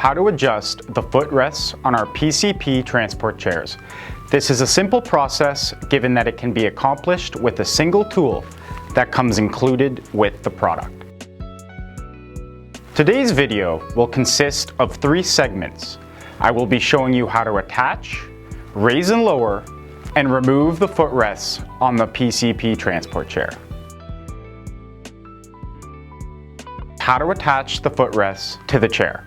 how to adjust the footrests on our PCP transport chairs. This is a simple process given that it can be accomplished with a single tool that comes included with the product. Today's video will consist of 3 segments. I will be showing you how to attach, raise and lower, and remove the footrests on the PCP transport chair. How to attach the footrests to the chair.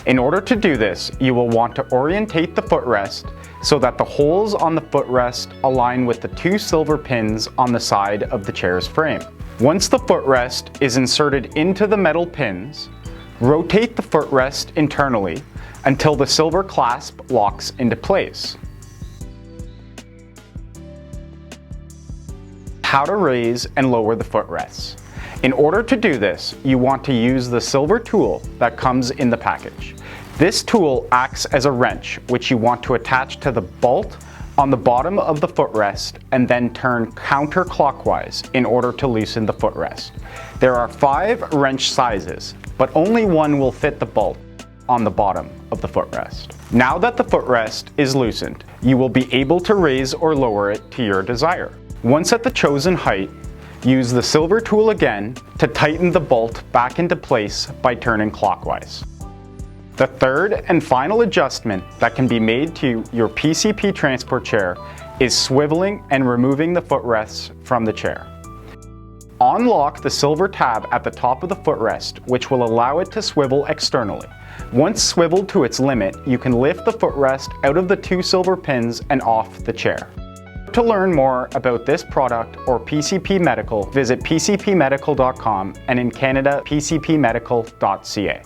In order to do this, you will want to orientate the footrest so that the holes on the footrest align with the 2 silver pins on the side of the chair's frame. Once the footrest is inserted into the metal pins, rotate the footrest internally until the silver clasp locks into place. How to raise and lower the footrests. In order to do this, you want to use the silver tool that comes in the package. This tool acts as a wrench which you want to attach to the bolt on the bottom of the footrest and then turn counterclockwise in order to loosen the footrest. There are 5 wrench sizes, but only one will fit the bolt on the bottom of the footrest. Now that the footrest is loosened, you will be able to raise or lower it to your desire. Once at the chosen height, use the silver tool again to tighten the bolt back into place by turning clockwise. The third and final adjustment that can be made to your PCP transport chair is swiveling and removing the footrests from the chair. Unlock the silver tab at the top of the footrest, which will allow it to swivel externally. Once swiveled to its limit, you can lift the footrest out of the 2 silver pins and off the chair. To learn more about this product or PCP Medical, visit pcpmedical.com and in Canada, pcpmedical.ca.